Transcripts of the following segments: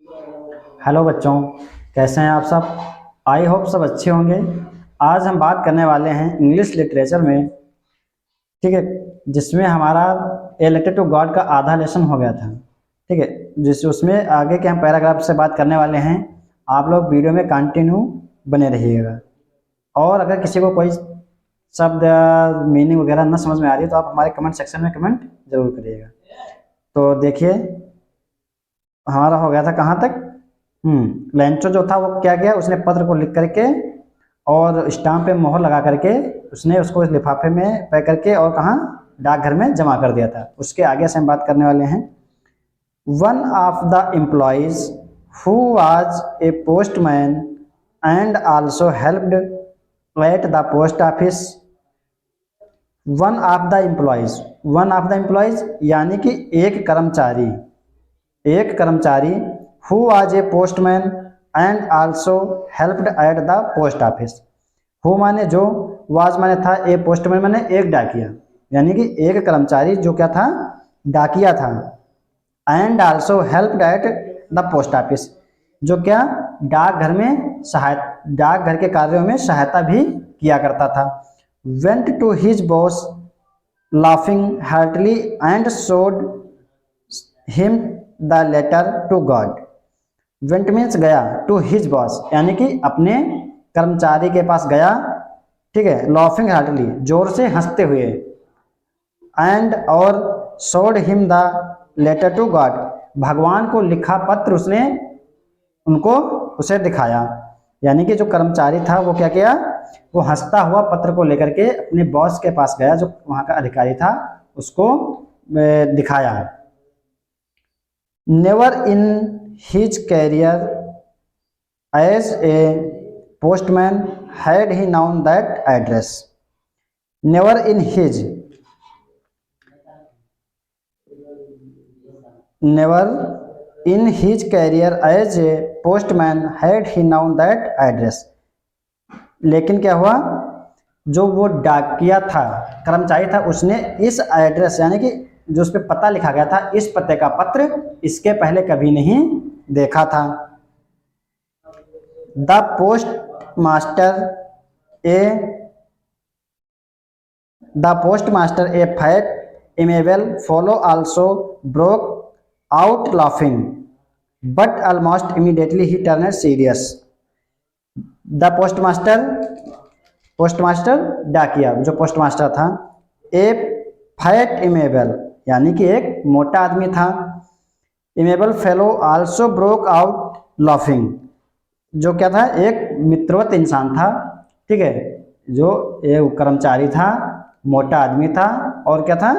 Hello बच्चों, कैसे हैं आप सब। आई होप सब अच्छे होंगे। आज हम बात करने वाले हैं इंग्लिश लिटरेचर में, ठीक है, जिसमें हमारा ए लेटर टू गॉड का आधा लेसन हो गया था। ठीक है, जिस उसमें आगे के हम पैराग्राफ से बात करने वाले हैं। आप लोग वीडियो में कंटिन्यू बने रहिएगा। और अगर किसी को कोई शब्द मीनिंग वगैरह ना समझ में आ रही है तो आप हमारे कमेंट सेक्शन में कमेंट जरूर करिएगा। तो देखिए, हमारा हो गया था कहाँ तक। लेंचो जो था वो क्या किया, उसने पत्र को लिख करके और स्टाम्प पे मोहर लगा करके उसने उसको इस लिफाफे में पैक करके और कहाँ, डाकघर में जमा कर दिया था। उसके आगे से हम बात करने वाले हैं। One of the employees who was a postman and also helped at the post office. One of the employees, one of the employees यानी कि एक कर्मचारी who was a postman and also helped at the post office. Who माने जो, was माने था, ए postman माने एक डाकिया, यानी कि एक कर्मचारी जो क्या था, डाकिया था। And also helped at the post office, जो क्या, डाकघर के कार्यों में सहायता भी किया करता था। Went to his boss laughing heartily and showed him the letter to God. Went means गया, टू हिज बॉस यानी कि अपने कर्मचारी के पास गया, ठीक है, लाफिंग हार्टली जोर से हंसते हुए, एंड और showed him the letter to God भगवान को लिखा पत्र उसने उनको उसे दिखाया। यानी कि जो कर्मचारी था वो क्या किया, वो हंसता हुआ पत्र को लेकर के अपने बॉस के पास गया, जो वहां का अधिकारी था, उसको दिखाया। Never in his career as a postman had he known that address. Never in his, never in his career as a postman had he known that address. लेकिन क्या हुआ, जो वो डाकिया था, कर्मचारी था, उसने इस एड्रेस यानी कि जो उस पर पता लिखा गया था, इस पते का पत्र इसके पहले कभी नहीं देखा था। The postmaster a fat amiable fellow also broke out laughing but almost immediately he turn serious. The postmaster डाकिया, जो पोस्टमास्टर था, ए फैट इमेबल यानी कि एक मोटा आदमी था, amiable fellow also broke out laughing, जो क्या था, एक मित्रवत इंसान था। ठीक है, जो एक कर्मचारी था, मोटा आदमी था और क्या था,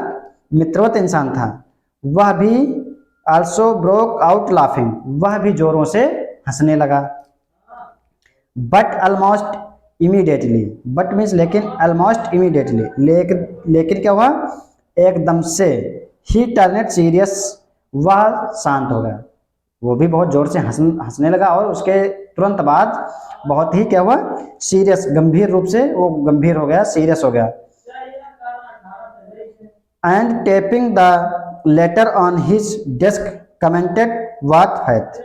मित्रवत इंसान था। वह भी आल्सो ब्रोक आउट लाफिंग, वह भी जोरों से हंसने लगा। But almost immediately, but means लेकिन, ऑलमोस्ट इमीडिएटली लेकिन क्या हुआ, एकदम से, ही टर्नेड सीरियस, वह शांत हो गया। वो भी बहुत जोर से हंसने लगा और उसके तुरंत बाद बहुत ही क्या हुआ, सीरियस, गंभीर रूप से वो गंभीर हो गया, सीरियस हो गया। And tapping the letter on his desk commented what faith.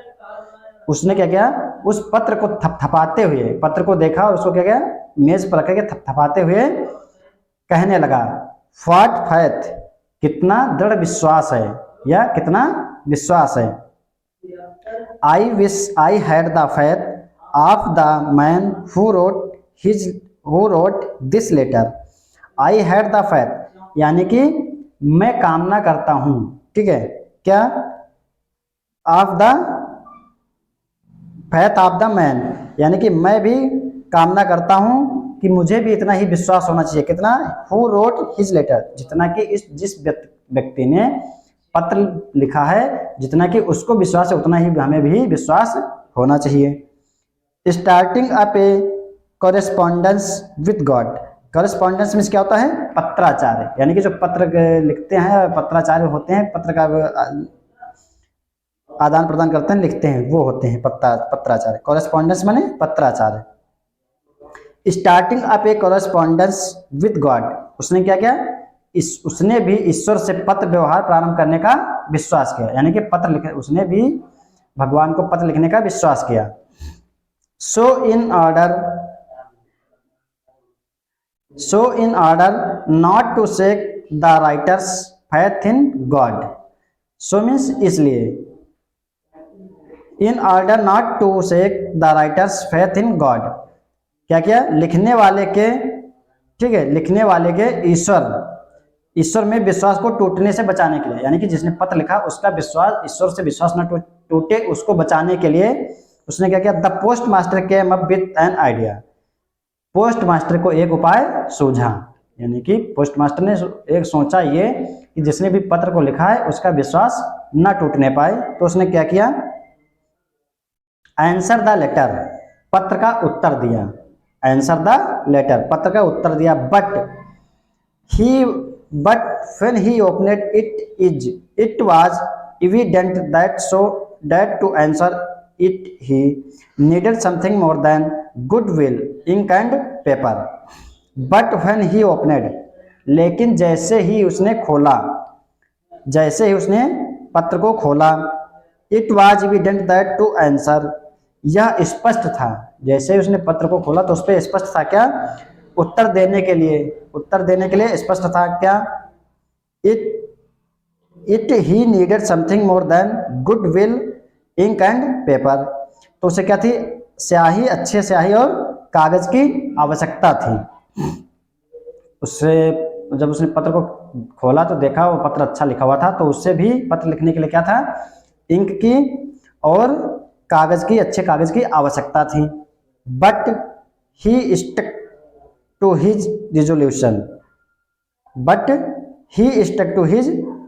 उसने क्या किया, उस पत्र को थपथपाते हुए, पत्र को देखा और उसको क्या किया, मेज पर रख के थपथपाते हुए कहने लगा, व्हाट फैथ, कितना दृढ़ विश्वास है या कितना विश्वास है। I wish I had the faith of the man who wrote this letter. I had the faith यानी कि मैं कामना करता हूं, ठीक है, क्या, of the faith of the man यानी कि मैं भी कामना करता हूं कि मुझे भी इतना ही विश्वास होना चाहिए, कितना, हु रोट हिज लेटर, जितना कि जिस व्यक्ति ने पत्र लिखा है, जितना कि उसको विश्वास है उतना ही हमें भी विश्वास होना चाहिए। Starting up a correspondence with God. Correspondence means क्या होता है, पत्राचार, यानी कि जो पत्र लिखते हैं, पत्राचार्य होते हैं, पत्र का आदान प्रदान करते हैं, लिखते हैं, वो होते हैं पत्राचार्य। कॉरेस्पॉन्डेंस माने पत्राचार्य। Starting up a correspondence with God, उसने क्या किया, उसने भी ईश्वर से पत्र व्यवहार प्रारंभ करने का विश्वास किया, यानी कि पत्र लिखे, उसने भी भगवान को पत्र लिखने का विश्वास किया। So in order not to shake the writer's faith in God, so means इसलिए, in order not to shake the writer's faith in God, क्या किया, लिखने वाले के, ठीक है, लिखने वाले के ईश्वर में विश्वास को टूटने से बचाने के लिए, यानी कि जिसने पत्र लिखा उसका विश्वास, ईश्वर से विश्वास न टूटे, उसको बचाने के लिए उसने क्या किया, the post master came up with an idea, post master को एक उपाय सूझा, यानी कि पोस्ट मास्टर ने एक सोचा ये कि जिसने भी पत्र को लिखा है उसका विश्वास न टूटने पाए, तो उसने क्या किया, आंसर द लेटर, पत्र का उत्तर दिया, आंसर द लेटर, पत्र का उत्तर दिया, but when he opened it was evident that to answer it he needed something more than goodwill, ink and paper, but when he opened, लेकिन जैसे ही उसने पत्र को खोला, it was evident that to answer, यह स्पष्ट था, जैसे ही उसने पत्र को खोला तो उस पर स्पष्ट था क्या, उत्तर देने के लिए स्पष्ट था क्या, it he needed something more than goodwill, ink and paper, तो उसे क्या थी, स्याही, अच्छे स्याही और कागज की आवश्यकता थी। उससे जब उसने पत्र को खोला तो देखा वो पत्र अच्छा लिखा हुआ था, तो उससे भी पत्र लिखने के लिए क्या था, इंक की और कागज की, अच्छे कागज की आवश्यकता थी। But he stuck to his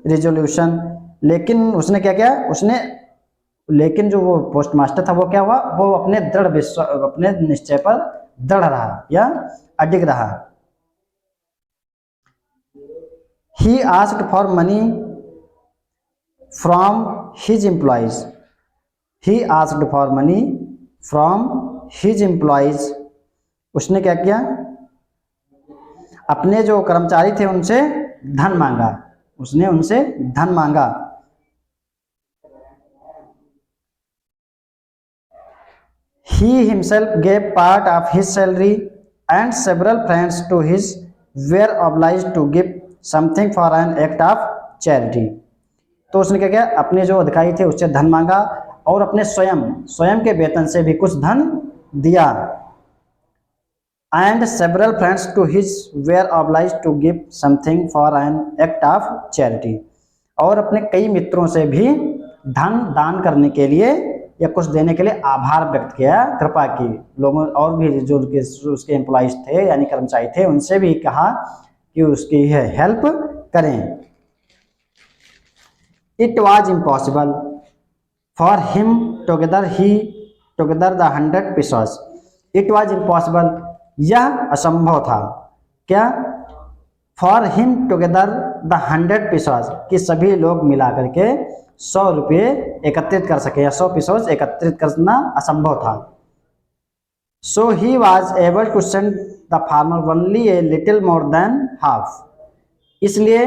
resolution, लेकिन उसने क्या किया, लेकिन जो वो पोस्ट मास्टर था वो क्या हुआ, वो अपने निश्चय पर दृढ़ रहा या अडिग रहा। He asked for money from his employees, उसने क्या किया, अपने जो कर्मचारी थे उनसे धन मांगा, He himself gave part of his salary and several friends to his were obliged to give something for an act of charity, तो उसने क्या किया, अपने जो अधिकारी थे उससे धन मांगा और अपने स्वयं के वेतन से भी कुछ धन दिया। And several friends to his were obliged to give something for an act of charity, और अपने कई मित्रों से भी धन दान करने के लिए या कुछ देने के लिए आभार व्यक्त किया, कृपा की, लोगों और भी जो उसके एम्प्लॉइज थे यानी कर्मचारी थे उनसे भी कहा कि उसकी हेल्प करें। It was impossible for him together the 100 pesos, it was impossible, यह असंभव था, क्या, for him together the 100 pesos, कि सभी लोग मिला करके 100 रुपये एकत्रित कर सके या 100 pesos एकत्रित करना असंभव था। So he was able to send the farmer only a little more than half, इसलिए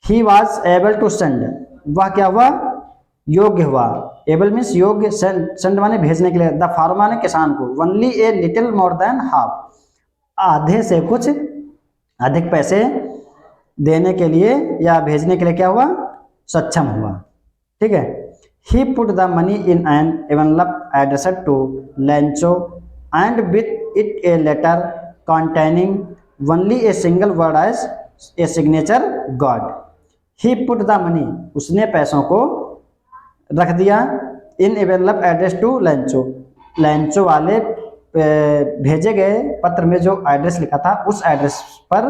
he was able to send, वह क्या हुआ, योग्य हुआ, एबल मीन्स योग्य, सेंड माने भेजने के लिए, द फार्मर माने किसान को, only a little more than half, आधे से कुछ अधिक पैसे देने के लिए या भेजने के लिए क्या हुआ, सक्षम हुआ। ठीक है, he put the money in an envelope addressed to Lencho and with it a letter containing only a single word as a signature God, he put the money, उसने पैसों को रख दिया, in envelope address to Lencho वाले भेजे गए पत्र में जो एड्रेस लिखा था उस एड्रेस पर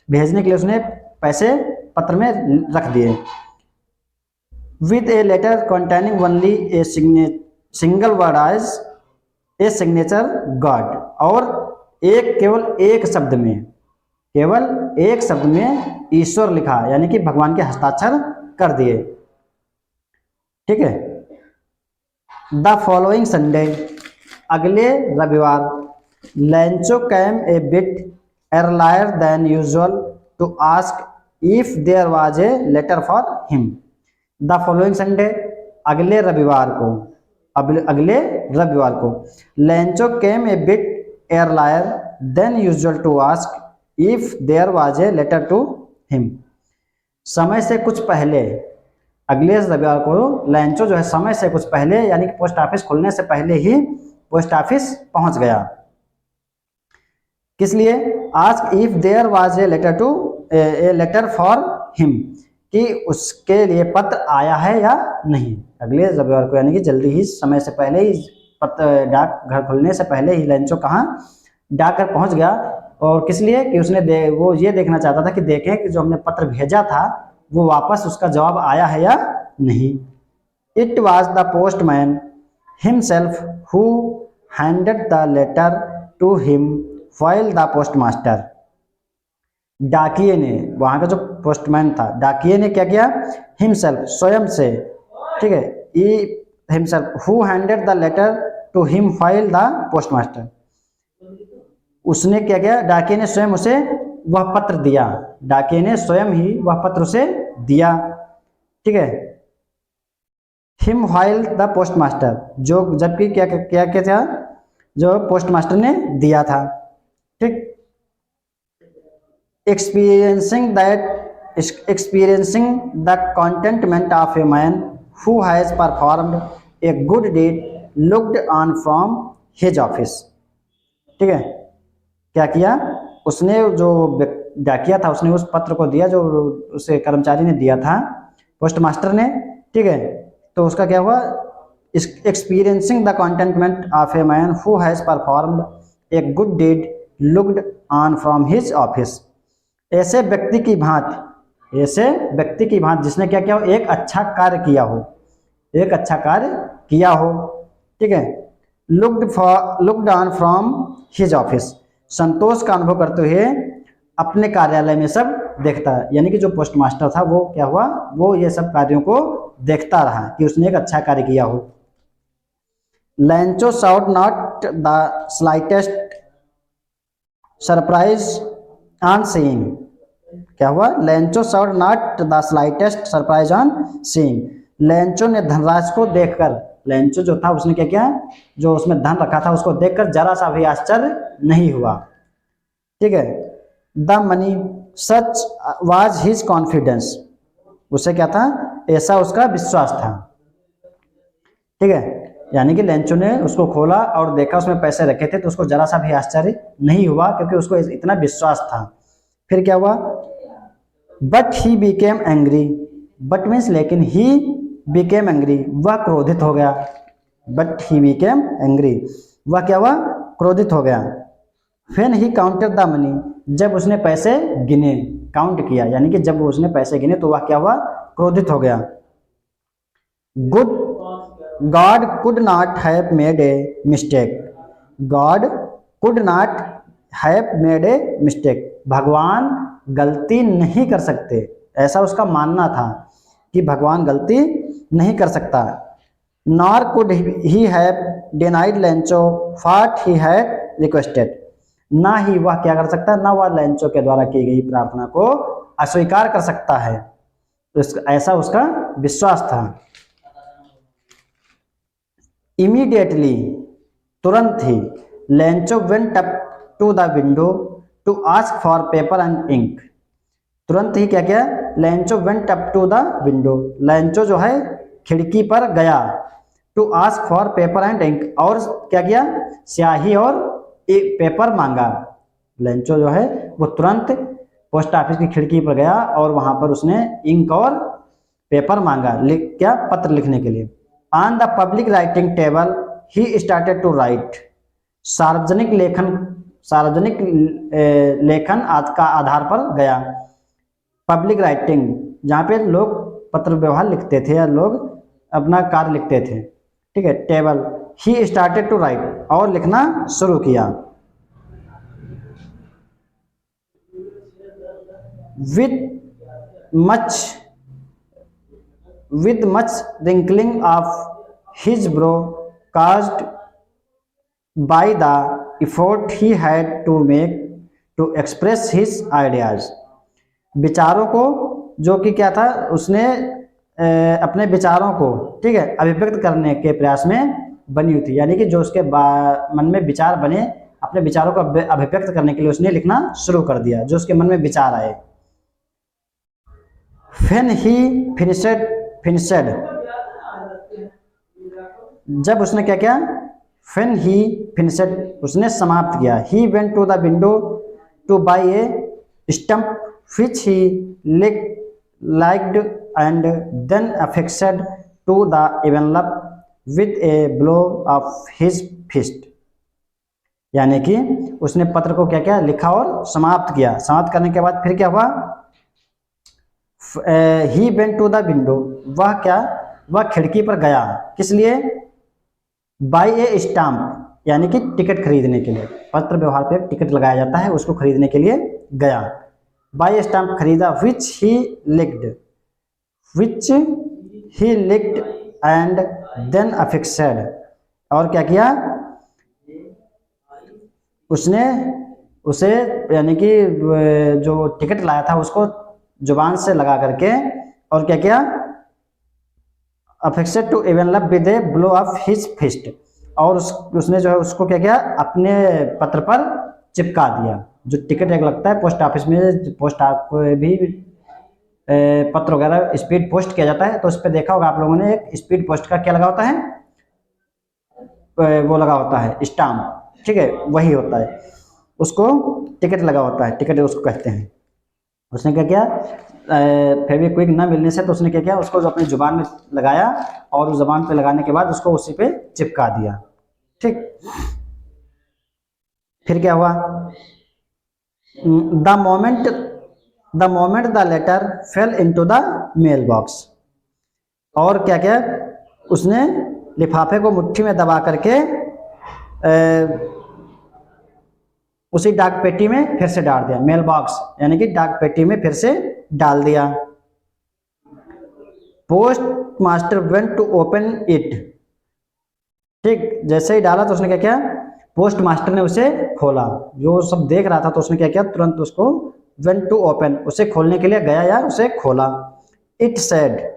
भेजने के लिए उसने पैसे पत्र में रख दिए। With a letter containing only a single word as a signature God, और केवल एक शब्द में ईश्वर लिखा, यानी कि भगवान के हस्ताक्षर कर दिए। ठीक है, द फॉलोइंग संडे, अगले रविवार, Lencho came a bit earlier than usual to ask if there was a letter for him, the following Sunday, अगले रविवार को, अगले रविवार को। Lencho came a bit earlier than usual to ask if there was a letter to him। समय से कुछ पहले, अगले रविवार को लेंचो जो है समय से कुछ पहले यानी कि पोस्ट ऑफिस खुलने से पहले ही पोस्ट ऑफिस पहुंच गया। किस लिए? Ask if there was a letter for him, कि उसके लिए पत्र आया है या नहीं। अगले रविवार को यानी कि जल्दी ही, समय से पहले ही, पत्र डाक घर खुलने से पहले ही लेंचो कहाँ डाक घर पहुंच गया। और किस लिए? कि उसने वो ये देखना चाहता था कि देखें कि जो हमने पत्र भेजा था वो वापस उसका जवाब आया है या नहीं। It was the postman himself who handed the letter to him while the postmaster. डाकिये ने, वहां का जो पोस्टमैन था, डाकिये ने क्या किया? हिमसेल्फ, स्वयं से, ठीक है, himself who handed the letter to him while the postmaster. उसने क्या किया? डाकिये ने स्वयं उसे वह पत्र दिया, डाकिये ने स्वयं ही वह पत्र उसे दिया, ठीक है। हिम व्हाइल द पोस्टमास्टर, जो जबकि क्या क्या क्या था, जो पोस्टमास्टर ने दिया था, ठीक। Experiencing the contentment of a man who has performed a good deed looked on from his office। ठीक है, क्या किया उसने? जो डाकिया था उसने उस पत्र को दिया जो उसे कर्मचारी ने दिया था, पोस्टमास्टर ने, ठीक है। तो उसका क्या हुआ? Experiencing the contentment of a man who has performed a good deed looked on from his office। ऐसे व्यक्ति की भांति, ऐसे व्यक्ति की भांति जिसने क्या किया हो? एक अच्छा कार्य किया हो, एक अच्छा कार्य किया हो, ठीक है। Looked on from his office, संतोष का अनुभव करते हुए अपने कार्यालय में सब देखता है। यानी कि जो पोस्टमास्टर था वो क्या हुआ? वो ये सब कार्यों को देखता रहा कि उसने एक अच्छा कार्य किया हो। Lencho shot not the slightest surprise on seeing. क्या हुआ? Lencho shot not the slightest surprise on seeing. Lencho ने धनराशि को देखकर, लेंचो जो था उसने क्या किया? जो उसमें धन रखा था उसको देखकर जरा सा भी आश्चर्य नहीं हुआ, ठीक है। The money such was his confidence, उसे क्या था? ऐसा उसका विश्वास था, ठीक है। यानी कि लेंचो ने उसको खोला और देखा उसमें पैसे रखे थे तो उसको जरा सा भी आश्चर्य नहीं हुआ क्योंकि उसको इतना विश्वास था। फिर क्या हुआ? But he became angry, but means लेकिन, ही बिकेम एंग्री, वह क्रोधित हो गया। बट ही बिकेम एंग्री, वह क्या हुआ? क्रोधित हो गया। When he counted the money, जब उसने पैसे गिने, काउंट किया, यानी कि जब उसने पैसे गिने तो वह क्या हुआ? क्रोधित हो गया। God could not have made a mistake। God could not have made a mistake। भगवान गलती नहीं कर सकते, ऐसा उसका मानना था कि भगवान गलती नहीं कर सकता। Nor could he have denied Lencho what he had requested। ना ही वह क्या कर सकता, ना वह लेंचो के द्वारा की गई प्रार्थना को अस्वीकार कर सकता है। तो ऐसा उसका विश्वास था। इमीडिएटली, तुरंत ही, Lencho went up to the window to ask for paper and ink. तुरंत ही क्या किया? Lencho went up to the window, Lencho जो है खिड़की पर गया, to ask for paper and ink, और क्या किया? स्याही और एक पेपर मांगा। लेंचो जो है वो तुरंत पोस्ट ऑफिस की खिड़की पर गया और वहां पर उसने इंक और पेपर मांगा, क्या? पत्र लिखने के लिए। On the public writing table he started to write. सार्वजनिक लेखन का आधार पर गया। पब्लिक राइटिंग, जहाँ पे लोग पत्र व्यवहार लिखते थे या लोग अपना कार्य लिखते थे, ठीक है। Table, he started to write, और लिखना शुरू किया। with much wrinkling of his brow caused by the effort he had to make to express his ideas। विचारों को, जो कि क्या था, उसने अपने विचारों को, ठीक है, अभिव्यक्त करने के प्रयास में बनी हुई थी। यानी कि जो उसके मन में विचार बने, अपने विचारों को अभिव्यक्त करने के लिए उसने लिखना शुरू कर दिया, जो उसके मन में विचार आए। When he finished, जब उसने क्या किया, when he finished, उसने समाप्त किया। He went to the window to buy a stump which he liked and then affixed to the envelope with a blow of his fist। यानी कि उसने पत्र को क्या किया, लिखा और समाप्त किया। समाप्त करने के बाद फिर क्या हुआ, he went to the window, वह क्या, वह खिड़की पर गया। किस लिए, बाय ए स्टाम्प, यानी कि टिकट खरीदने के लिए। पत्र व्यवहार पे टिकट लगाया जाता है, उसको खरीदने के लिए गया। बाय ए स्टाम्प खरीदा, विच ही लिक्ड एंड देन अफिक्सेड, और क्या किया, उसने उसे यानी कि जो टिकट लाया था उसको जुबान से लगा करके, और क्या किया, affixed to envelope with a blow of his fist, और उसने जो है उसको क्या किया, अपने पत्र पर चिपका दिया। जो टिकट एक लगता है पोस्ट ऑफिस में, पोस्ट आपको भी पत्र वगैरह स्पीड पोस्ट किया जाता है, तो उस पर देखा होगा आप लोगों ने, एक स्पीड पोस्ट का क्या लगा होता है, वो लगा होता है स्टाम्प, ठीक है, वही होता है, उसको टिकट लगा होता है, टिकट उसको कहते हैं। उसने क्या किया, फेविक्विक न मिलने से तो उसने क्या किया, उसको जो अपनी जुबान में लगाया, और उस जुबान पे लगाने के बाद उसको उसी पे चिपका दिया, ठीक। फिर क्या हुआ, the moment the letter fell into the mail box, और क्या किया, उसने लिफाफे को मुट्ठी में दबा करके उसी डाक पेटी में फिर से डाल दिया। मेल बॉक्स यानी कि डाक पेटी में फिर से डाल दिया। Postmaster went to open it, ठीक, जैसे ही डाला तो उसने क्या किया, पोस्ट मास्टर ने उसे खोला। जो सब देख रहा था तो उसने क्या किया, तुरंत उसको वेंट टू ओपन, उसे खोलने के लिए गया या उसे खोला। It said,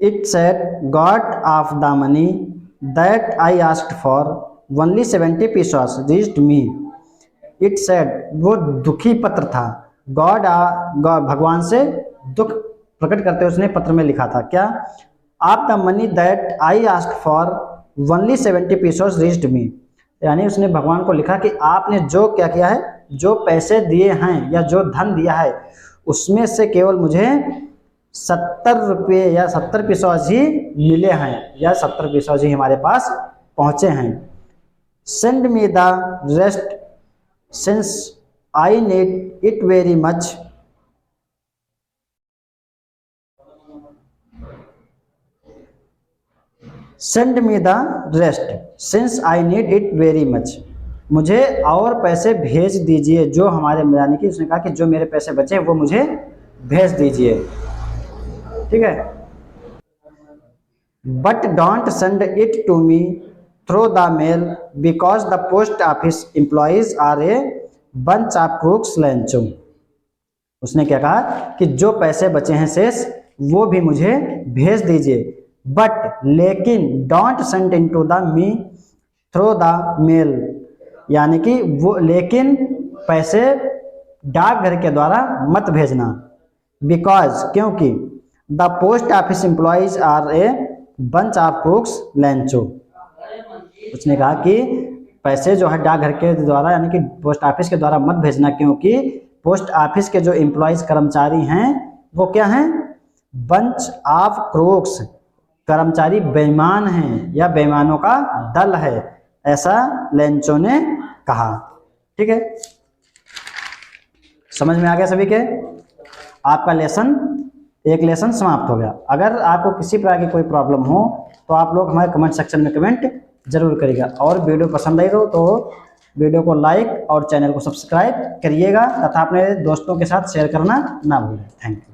It said, "God of the money that I asked for, only 70 pesos reached me." It said, वो दुखी पत्र था। God भगवान से दुख प्रकट करते उसने पत्र में लिखा था क्या, Of the money that I asked for, only 70 pesos reached me। यानी उसने भगवान को लिखा कि आपने जो क्या किया है, जो पैसे दिए हैं या जो धन दिया है, उसमें से केवल मुझे 70 रुपये या 70 पैसा ही मिले हैं, या 70 पैसा ही हमारे पास पहुँचे हैं। Send me the rest since I need it very much. Send me the rest since I need it very much, मुझे और पैसे भेज दीजिए जो हमारे, यानी कि उसने कहा कि जो मेरे पैसे बचे वो मुझे भेज दीजिए, ठीक है। But don't send it to me through the mail because the post office employees are a bunch of crooks Lencho. उसने क्या कहा कि जो पैसे बचे हैं शेष वो भी मुझे भेज दीजिए, बट लेकिन don't send in to the me through the mail, यानी कि वो लेकिन पैसे डाकघर के द्वारा मत भेजना। बिकॉज क्योंकि the post office employees are a bunch of crooks Lencho. उसने कहा कि पैसे जो है डाकघर के द्वारा यानी कि पोस्ट ऑफिस के द्वारा मत भेजना, क्योंकि पोस्ट ऑफिस के जो एम्प्लॉइज कर्मचारी हैं वो क्या हैं, बंच ऑफ क्रूक्स, कर्मचारी बेईमान हैं या बेईमानों का दल है, ऐसा लैंचो ने कहा, ठीक है। समझ में आ गया सभी के, आपका एक लेसन समाप्त हो गया। अगर आपको किसी प्रकार की कोई प्रॉब्लम हो तो आप लोग हमारे कमेंट सेक्शन में कमेंट जरूर करिएगा, और वीडियो पसंद आई हो तो वीडियो को लाइक और चैनल को सब्सक्राइब करिएगा तथा अपने दोस्तों के साथ शेयर करना ना भूलें। Thank you.